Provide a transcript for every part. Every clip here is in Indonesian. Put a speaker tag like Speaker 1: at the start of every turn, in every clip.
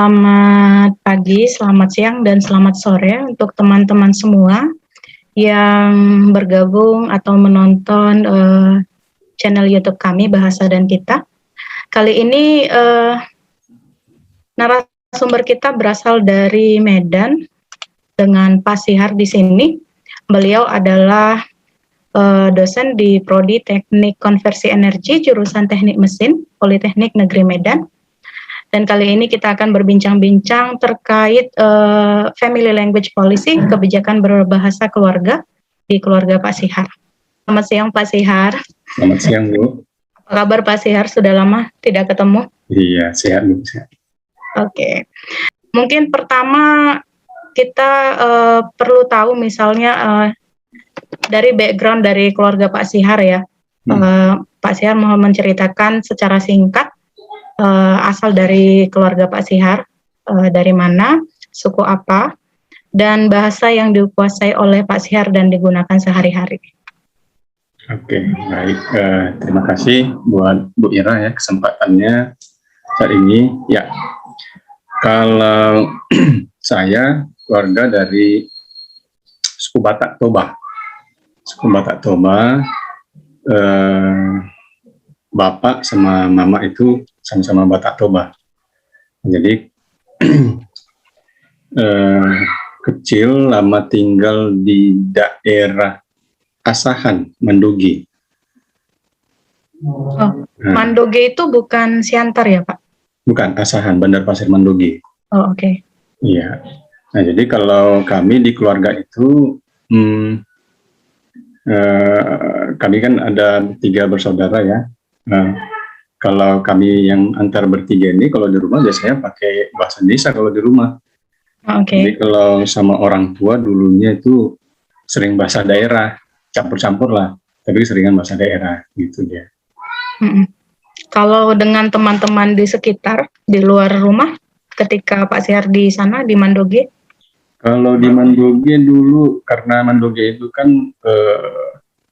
Speaker 1: Selamat pagi, selamat siang, dan selamat sore untuk teman-teman semua yang bergabung atau menonton channel YouTube kami Bahasa dan Kita. Kali ini narasumber kita berasal dari Medan dengan Pak Sihar di sini. Beliau adalah dosen di Prodi Teknik Konversi Energi jurusan Teknik Mesin Politeknik Negeri Medan. Dan kali ini kita akan berbincang-bincang terkait Family Language Policy, kebijakan berbahasa keluarga di keluarga Pak Sihar. Selamat siang Pak Sihar.
Speaker 2: Selamat siang Bu.
Speaker 1: Apa kabar Pak Sihar? Sudah lama tidak ketemu.
Speaker 2: Iya, sehat Bu. Sehat.
Speaker 1: Oke. Mungkin pertama kita perlu tahu misalnya dari background dari keluarga Pak Sihar ya. Pak Sihar mau menceritakan secara singkat asal dari keluarga Pak Sihar, dari mana, suku apa, dan bahasa yang dikuasai oleh Pak Sihar dan digunakan sehari-hari.
Speaker 2: Oke, baik. Terima kasih buat Bu Ira ya kesempatannya saat ini. Ya, kalau saya keluarga dari suku Batak Toba. Suku Batak Toba, bapak sama mama itu sama-sama Batak Toba. Jadi kecil lama tinggal di daerah Asahan, Mandoge.
Speaker 1: Mandoge itu bukan Siantar ya Pak?
Speaker 2: Bukan, Asahan, Bandar Pasir Mandoge.
Speaker 1: Oh oke.
Speaker 2: Iya. Nah jadi kalau kami di keluarga itu kami kan ada 3 bersaudara ya. Kalau kami yang antar bertiga ini, kalau di rumah biasanya pakai bahasa Indonesia kalau di rumah. Jadi kalau sama orang tua dulunya itu sering bahasa daerah, campur-campur lah, tapi seringan bahasa daerah gitu dia.
Speaker 1: Kalau dengan teman-teman di sekitar, di luar rumah, ketika Pak Sihar di sana, di Mandoge?
Speaker 2: Kalau di Mandoge dulu, karena Mandoge itu kan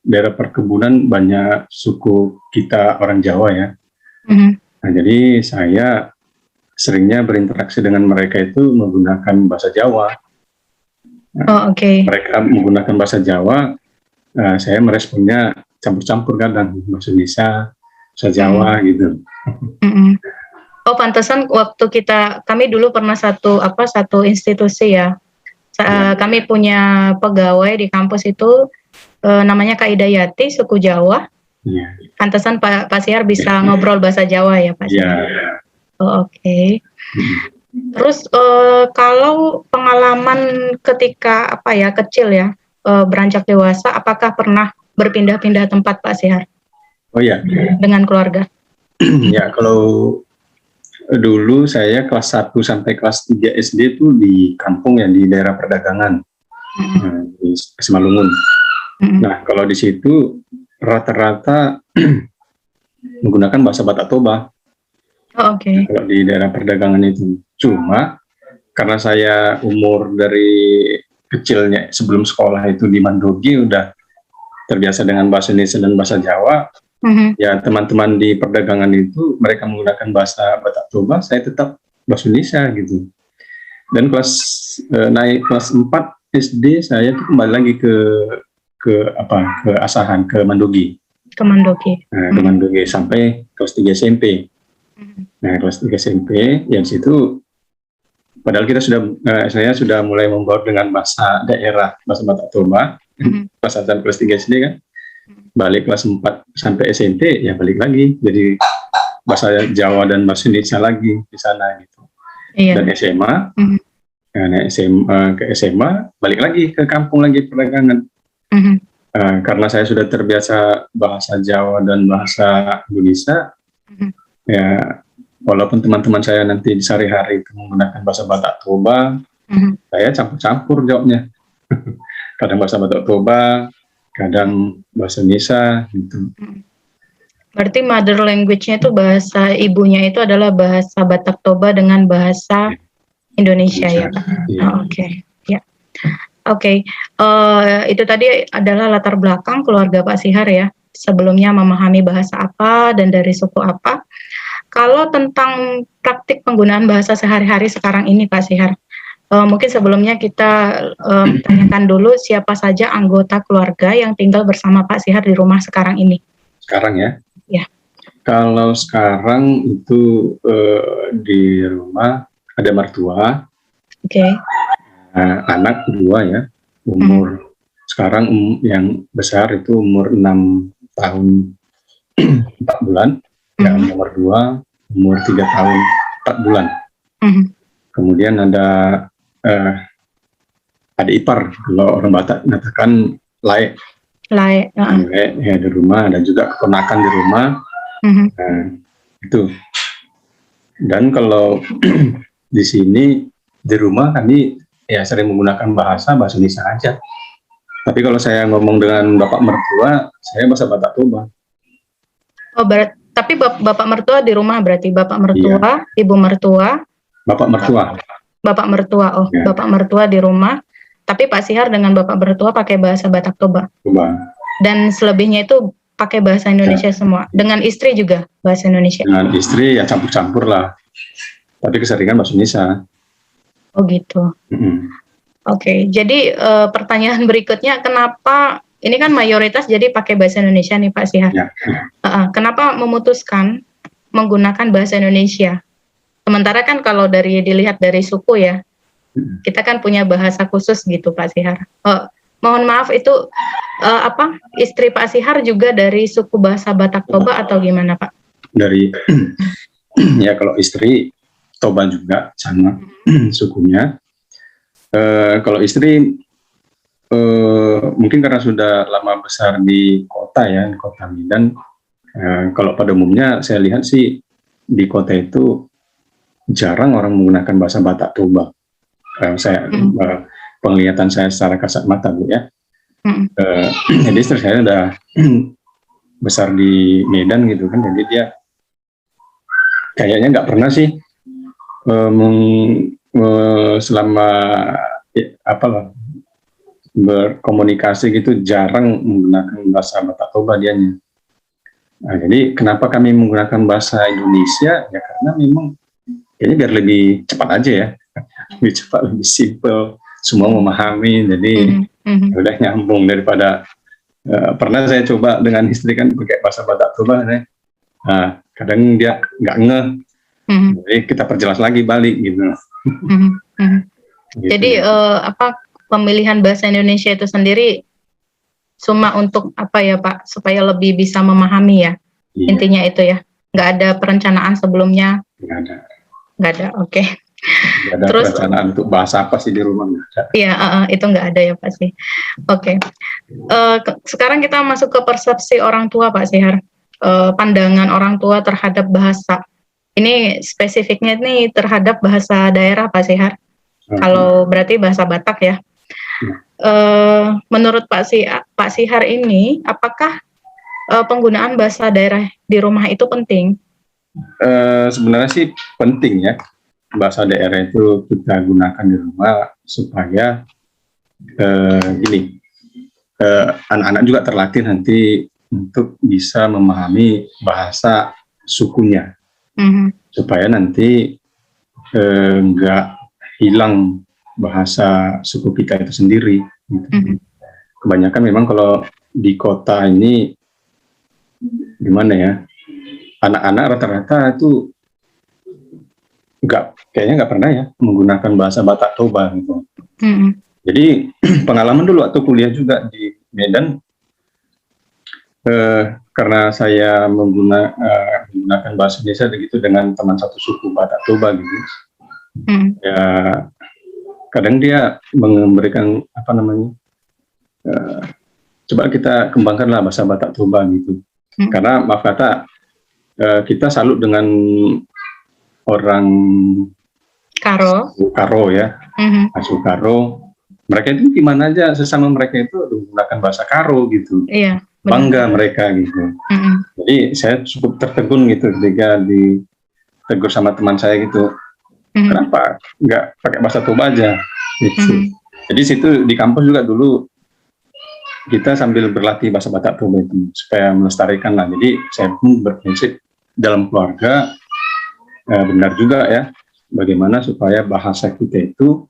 Speaker 2: daerah perkebunan banyak suku kita orang Jawa ya. Nah, jadi saya seringnya berinteraksi dengan mereka itu menggunakan bahasa Jawa. Nah, mereka menggunakan bahasa Jawa, saya meresponnya campur-campur kadang bahasa Indonesia, bahasa Jawa gitu.
Speaker 1: Oh, pantesan waktu kami dulu pernah satu institusi ya. Kami punya pegawai di kampus itu namanya Kak Idayati, suku Jawa. Pantesan Pak Sihar bisa ngobrol bahasa Jawa ya Pak Sihar. Oh, oke. Terus kalau pengalaman ketika kecil ya, beranjak dewasa, apakah pernah berpindah-pindah tempat Pak Sihar?
Speaker 2: Oh ya.
Speaker 1: Dengan keluarga?
Speaker 2: Ya, kalau dulu saya kelas 1 sampai kelas 3 SD itu di kampung ya, di daerah perdagangan, di Simalungun. Nah, kalau di situ rata-rata menggunakan bahasa Batak Toba. Kalau di daerah perdagangan itu. Cuma karena saya umur dari kecilnya sebelum sekolah itu di Mandoge udah terbiasa dengan bahasa Indonesia dan bahasa Jawa. Ya teman-teman di perdagangan itu mereka menggunakan bahasa Batak Toba, saya tetap bahasa Indonesia gitu. Dan naik kelas 4 SD saya tuh kembali lagi ke Asahan, ke Mandoge. Ke Mandoge sampai kelas 3 SMP. Nah, kelas 3 SMP yang situ padahal saya sudah mulai membaur dengan bahasa daerah, bahasa Batak Toba. Kelas 1 kelas 3 SD kan. Balik kelas 4 sampai SMP ya balik lagi jadi bahasa Jawa dan bahasa Indonesia lagi di sana gitu. Dan SMA ke SMA balik lagi ke kampung lagi perdagangan. Karena saya sudah terbiasa bahasa Jawa dan bahasa Indonesia, ya walaupun teman-teman saya nanti di sehari-hari menggunakan bahasa Batak Toba, saya campur-campur jawabnya. Kadang bahasa Batak Toba, kadang bahasa Indonesia gitu.
Speaker 1: Berarti mother language-nya itu bahasa ibunya itu adalah bahasa Batak Toba dengan bahasa Indonesia ya Pak? Ya. Oke. Itu tadi adalah latar belakang keluarga Pak Sihar ya. Sebelumnya memahami bahasa apa dan dari suku apa. Kalau tentang praktik penggunaan bahasa sehari-hari sekarang ini Pak Sihar, mungkin sebelumnya kita tanyakan dulu siapa saja anggota keluarga yang tinggal bersama Pak Sihar di rumah sekarang ini.
Speaker 2: Sekarang ya?
Speaker 1: Ya.
Speaker 2: Kalau sekarang itu di rumah ada mertua, anak 2 ya, umur sekarang yang besar itu umur 6 tahun 4 bulan, yang nomor 2 umur 3 tahun 4 bulan. Kemudian ada adik ipar, kalau orang Batak mengatakan laek. Laek ya di rumah, ada juga keponakan di rumah. Itu. Dan kalau di sini di rumah kami ya sering menggunakan bahasa Indonesia aja. Tapi kalau saya ngomong dengan bapak mertua, saya bahasa Batak Toba. Oh, tapi bapak mertua di rumah berarti bapak mertua, iya. Ibu mertua, bapak mertua. Bapak mertua, ya. Bapak mertua di rumah. Tapi Pak Sihar dengan bapak mertua pakai bahasa Batak Toba. Dan selebihnya itu pakai bahasa Indonesia semua. Dengan istri juga bahasa Indonesia. Dengan istri ya campur-campur lah. Tapi keseringan bahasa Indonesia. Oh gitu. Oke, jadi pertanyaan berikutnya, kenapa ini kan mayoritas jadi pakai bahasa Indonesia nih Pak Sihar? Ya. Kenapa memutuskan menggunakan bahasa Indonesia? Sementara kan kalau dilihat dari suku ya, kita kan punya bahasa khusus gitu Pak Sihar. Mohon maaf itu istri Pak Sihar juga dari suku bahasa Batak Toba atau gimana Pak? Dari ya kalau istri Toba juga sama sukunya. Kalau istri mungkin karena sudah lama besar di kota ya, di kota Medan. Kalau pada umumnya saya lihat sih di kota itu jarang orang menggunakan bahasa Batak Toba. Penglihatan saya secara kasat mata Bu ya. Jadi istri saya udah besar di Medan gitu kan, jadi dia kayaknya nggak pernah sih selama berkomunikasi gitu jarang menggunakan bahasa Batak Toba dianya. Nah, jadi kenapa kami menggunakan bahasa Indonesia? Ya karena memang ini biar lebih cepat aja ya, lebih cepat, lebih simple, semua memahami. Jadi udah nyambung daripada pernah saya coba dengan istri kan pakai bahasa Batak Toba, nah, kadang dia nggak ngeh. Jadi kita perjelas lagi balik gitu. Gitu. Jadi pemilihan bahasa Indonesia itu sendiri cuma untuk apa ya Pak, supaya lebih bisa memahami ya, iya. Intinya itu ya, nggak ada perencanaan sebelumnya? Nggak ada, oke. Nggak ada. Terus perencanaan untuk bahasa apa sih di rumah? Iya, itu nggak ada ya Pak sih. Oke. Sekarang kita masuk ke persepsi orang tua Pak Sihar, pandangan orang tua terhadap bahasa. Ini spesifiknya nih terhadap bahasa daerah Pak Sihar. Kalau berarti bahasa Batak ya. Menurut Pak Sihar ini, apakah penggunaan bahasa daerah di rumah itu penting? Sebenarnya sih penting ya. Bahasa daerah itu kita gunakan di rumah supaya anak-anak juga terlatih nanti untuk bisa memahami bahasa sukunya. Supaya nanti nggak hilang bahasa suku kita itu sendiri. Gitu. Kebanyakan memang kalau di kota ini gimana ya, anak-anak rata-rata itu kayaknya nggak pernah ya menggunakan bahasa Batak Toba gitu. Jadi pengalaman dulu waktu kuliah juga di Medan, karena saya menggunakan bahasa Indonesia begitu dengan teman satu suku Batak Toba gitu. Ya kadang dia memberikan coba kita kembangkanlah bahasa Batak Toba gitu. Karena maaf kata kita salut dengan orang Karo ya, Asu Karo. Mereka itu gimana aja sesama mereka itu menggunakan bahasa Karo gitu. Iya, bangga mereka gitu. Jadi saya cukup tertegun gitu ketika ditegur sama teman saya gitu. Kenapa nggak pakai bahasa Toba aja? Gitu. Jadi situ di kampus juga dulu kita sambil berlatih bahasa Batak Toba itu supaya melestarikan lah. Jadi saya pun berprinsip dalam keluarga benar juga ya, bagaimana supaya bahasa kita itu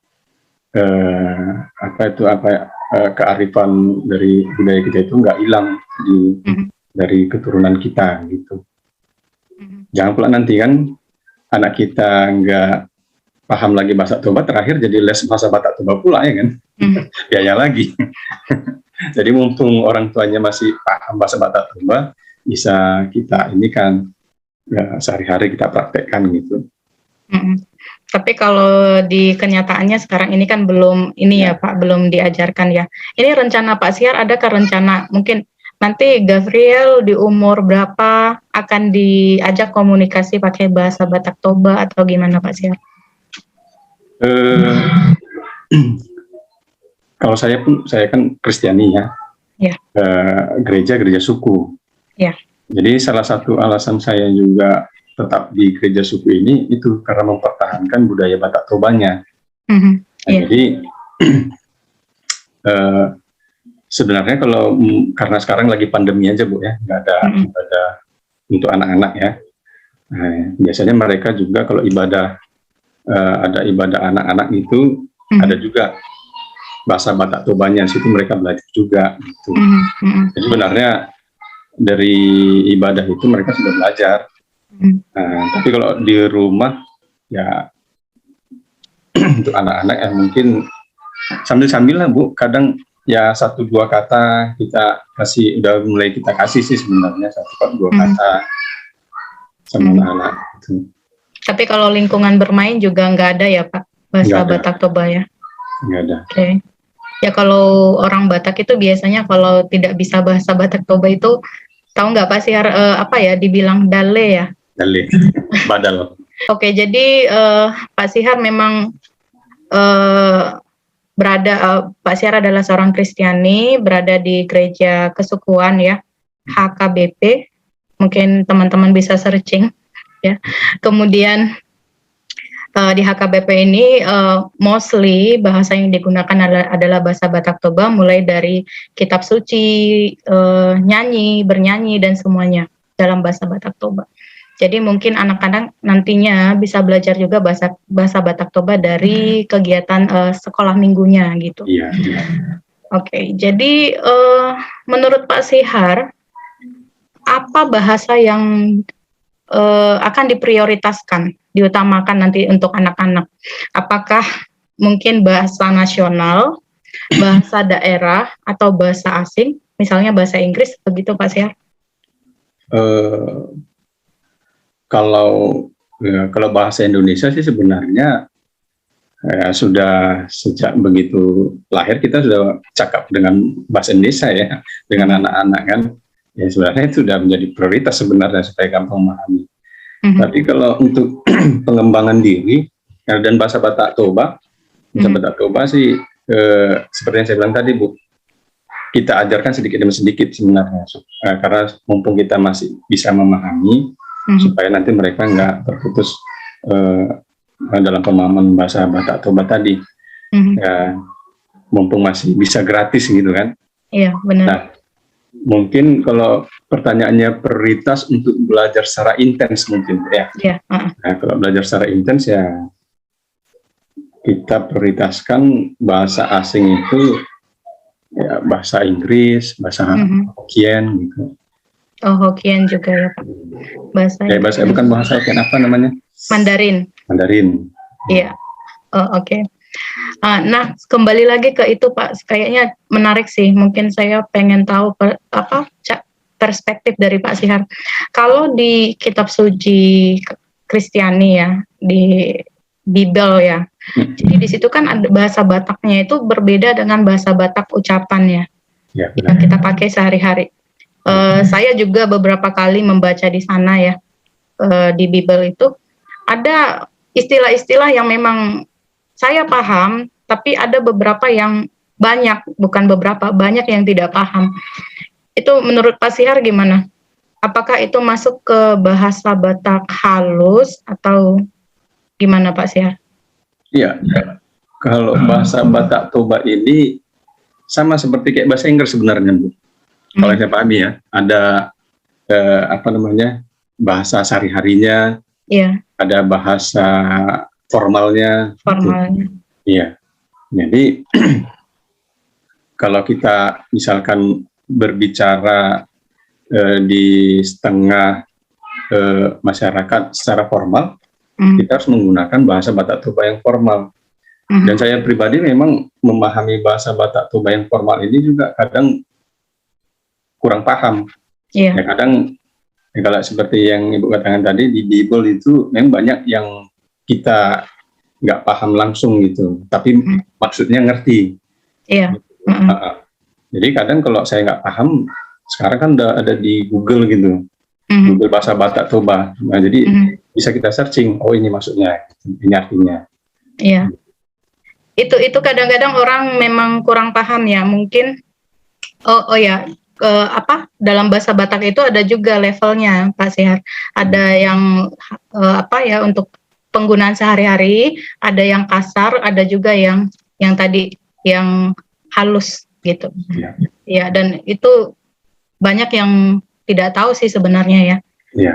Speaker 2: kearifan dari budaya kita itu nggak hilang dari keturunan kita gitu. Jangan pula nanti kan anak kita nggak paham lagi bahasa Toba, terakhir jadi les bahasa Batak Toba pula ya kan, biaya lagi. Jadi mumpung orang tuanya masih paham bahasa Batak Toba, bisa kita ini kan ya, sehari-hari kita praktekkan gitu.
Speaker 1: Tapi kalau di kenyataannya sekarang ini kan belum ini ya Pak, belum diajarkan ya. Ini rencana Pak Syihar, adakah rencana mungkin nanti Gabriel di umur berapa akan diajak komunikasi pakai bahasa Batak Toba atau gimana Pak Syihar?
Speaker 2: Kalau saya kan Kristiani ya, gereja suku. Ya. Jadi salah satu alasan saya juga tetap di gereja suku ini itu karena mempertahankan budaya Batak Tobanya. Jadi sebenarnya karena sekarang lagi pandemi aja Bu ya, nggak ada untuk anak-anak ya. Biasanya mereka juga kalau ada ibadah anak-anak itu ada juga bahasa Batak Tobanya, situ mereka belajar juga gitu. Jadi sebenarnya dari ibadah itu mereka sudah belajar. Tapi kalau di rumah ya untuk anak-anak yang mungkin sambil-sambil lah Bu, kadang ya 1-2 kata udah mulai kita kasih sih sebenarnya 1-2 kata sama anak-anak gitu.
Speaker 1: Tapi kalau lingkungan bermain juga nggak ada ya Pak bahasa Batak Toba ya?
Speaker 2: Nggak ada.
Speaker 1: Oke. Ya kalau orang Batak itu biasanya kalau tidak bisa bahasa Batak Toba itu tahu nggak Pak Syihar dibilang dale ya?
Speaker 2: Dale, badal.
Speaker 1: Oke, jadi Pak Syihar memang Pak Syihar adalah seorang Kristiani, berada di gereja kesukuan ya, HKBP. Mungkin teman-teman bisa searching ya. Kemudian di HKBP ini mostly bahasa yang digunakan adalah bahasa Batak Toba, mulai dari kitab suci, bernyanyi dan semuanya dalam bahasa Batak Toba. Jadi mungkin anak-anak nantinya bisa belajar juga bahasa Batak Toba dari kegiatan sekolah minggunya gitu.
Speaker 2: Iya.
Speaker 1: Oke, jadi menurut Pak Syihar, apa bahasa yang akan diprioritaskan, diutamakan nanti untuk anak-anak? Apakah mungkin bahasa nasional, bahasa daerah, atau bahasa asing, misalnya bahasa Inggris, begitu Pak Syihar?
Speaker 2: Kalau bahasa Indonesia sih sebenarnya sudah sejak begitu lahir kita sudah cakap dengan bahasa Indonesia ya, dengan anak-anak kan. Ya sebenarnya itu sudah menjadi prioritas sebenarnya supaya gampang memahami. Tapi kalau untuk pengembangan diri dan bahasa Batak Toba, Batak Toba sih seperti yang saya bilang tadi Bu, kita ajarkan sedikit demi sedikit sebenarnya, karena mumpung kita masih bisa memahami, supaya nanti mereka nggak terputus dalam pemahaman bahasa Batak Toba tadi. Ya, mumpung masih bisa gratis gitu kan.
Speaker 1: Iya benar.
Speaker 2: Nah, mungkin kalau pertanyaannya prioritas untuk belajar secara intens mungkin ya. Nah, kalau belajar secara intens ya kita prioritaskan bahasa asing itu ya bahasa Inggris, bahasa Hokkien gitu.
Speaker 1: Oh, Hokkien juga ya Pak.
Speaker 2: Bahasa bukan bahasa Hokkien, apa namanya?
Speaker 1: Mandarin. Iya. Oh, oke. Nah, kembali lagi ke itu Pak, kayaknya menarik sih. Mungkin saya pengen tahu perspektif dari Pak Syihar. Kalau di kitab suci Kristiani ya, di Bible ya. Jadi di situ kan ada bahasa Bataknya itu berbeda dengan bahasa Batak ucapan ya. Yang kita pakai sehari-hari. Saya juga beberapa kali membaca di sana ya, di Bible itu ada istilah-istilah yang memang saya paham, tapi ada beberapa yang banyak yang tidak paham. Itu menurut Pak Syihar gimana? Apakah itu masuk ke bahasa Batak halus atau gimana Pak Syihar?
Speaker 2: Iya, kalau bahasa Batak Toba ini sama seperti kayak bahasa Inggris sebenarnya Bu. Kalau saya pahami ya, ada bahasa sehari-harinya, ada bahasa formalnya.
Speaker 1: Formalnya.
Speaker 2: Iya. Jadi kalau kita misalkan berbicara di setengah masyarakat secara formal, kita harus menggunakan bahasa Batak Toba yang formal. Dan saya pribadi memang memahami bahasa Batak Toba yang formal ini juga kadang kurang paham. Ya, kadang kalau seperti yang Ibu katakan tadi di Bible itu memang banyak yang kita nggak paham langsung gitu, tapi maksudnya ngerti. Iya. Jadi kadang kalau saya nggak paham, sekarang kan udah ada di Google gitu, Google bahasa Batak Toba. Nah, jadi bisa kita searching, oh ini maksudnya, ini artinya.
Speaker 1: Iya. Itu kadang-kadang orang memang kurang paham ya, mungkin. Oh ya, dalam bahasa Batak itu ada juga levelnya, Pak Sihar. Ada yang untuk penggunaan sehari-hari, ada yang kasar, ada juga yang tadi yang halus gitu. Ya, dan itu banyak yang tidak tahu sih sebenarnya ya. Iya.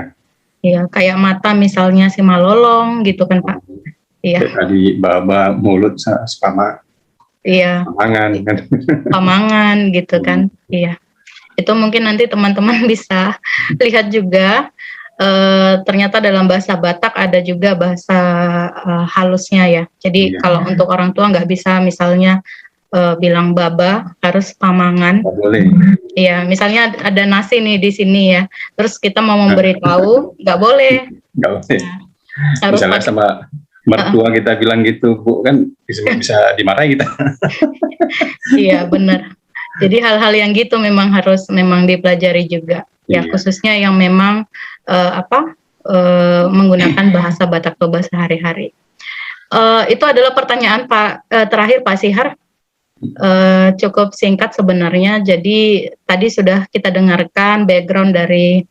Speaker 1: Iya, kayak mata misalnya si malolong gitu kan, Pak. Iya.
Speaker 2: Tadi baba mulut sama.
Speaker 1: Iya.
Speaker 2: Pamangan kan.
Speaker 1: Pamangan gitu kan. Iya. Itu mungkin nanti teman-teman bisa lihat juga. Ternyata dalam bahasa Batak ada juga bahasa halusnya ya. Jadi kalau untuk orang tua nggak bisa misalnya bilang baba, harus pamangan.
Speaker 2: Nggak boleh.
Speaker 1: Iya, misalnya ada nasi nih di sini ya. Terus kita mau memberitahu, nggak boleh.
Speaker 2: Nggak boleh. Harus misalnya sama mertua kita bilang gitu, Bu, kan bisa dimarahi kita.
Speaker 1: Iya, benar. Jadi hal-hal yang gitu memang harus dipelajari juga. Ya, khususnya yang memang menggunakan bahasa Batak Toba sehari-hari. Itu adalah pertanyaan terakhir Pak Sihar. Cukup singkat sebenarnya. Jadi tadi sudah kita dengarkan background dari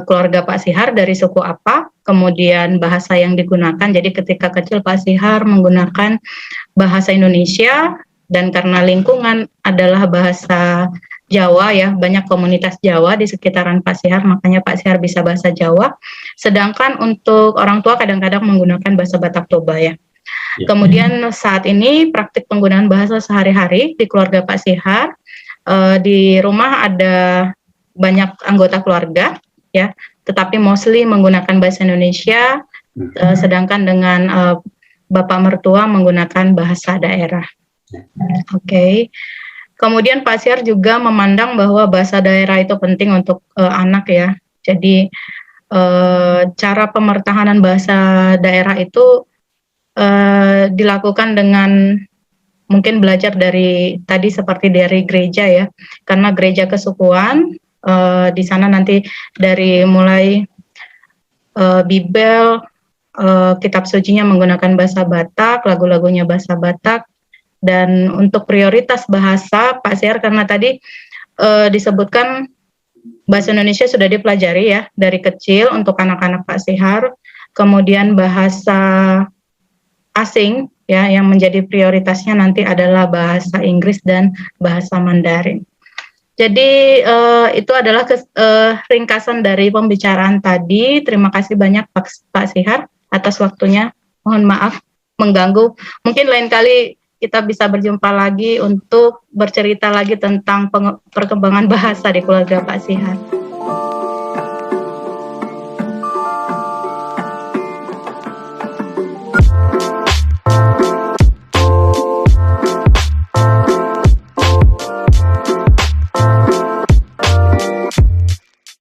Speaker 1: keluarga Pak Sihar, dari suku apa, kemudian bahasa yang digunakan. Jadi ketika kecil Pak Sihar menggunakan bahasa Indonesia, dan karena lingkungan adalah bahasa Jawa ya, banyak komunitas Jawa di sekitaran Pak Sihar, makanya Pak Sihar bisa bahasa Jawa. Sedangkan untuk orang tua kadang-kadang menggunakan bahasa Batak Toba ya. Kemudian saat ini praktik penggunaan bahasa sehari-hari di keluarga Pak Sihar, di rumah ada banyak anggota keluarga ya, tetapi mostly menggunakan bahasa Indonesia, sedangkan dengan Bapak mertua menggunakan bahasa daerah. Oke. Kemudian Pak Sihar juga memandang bahwa bahasa daerah itu penting untuk anak ya. Jadi cara pemertahanan bahasa daerah itu dilakukan dengan mungkin belajar dari tadi seperti dari gereja ya, karena gereja kesukuan di sana nanti dari mulai Bibel, kitab sucinya menggunakan bahasa Batak, lagu-lagunya bahasa Batak. Dan untuk prioritas bahasa Pak Sihar, karena tadi disebutkan bahasa Indonesia sudah dipelajari ya dari kecil untuk anak-anak Pak Sihar, kemudian bahasa asing ya yang menjadi prioritasnya nanti adalah bahasa Inggris dan bahasa Mandarin. Jadi itu adalah ringkasan dari pembicaraan tadi. Terima kasih banyak Pak Sihar atas waktunya. Mohon maaf mengganggu. Mungkin lain kali kita bisa berjumpa lagi untuk bercerita lagi tentang perkembangan bahasa di keluarga Pak Sihar.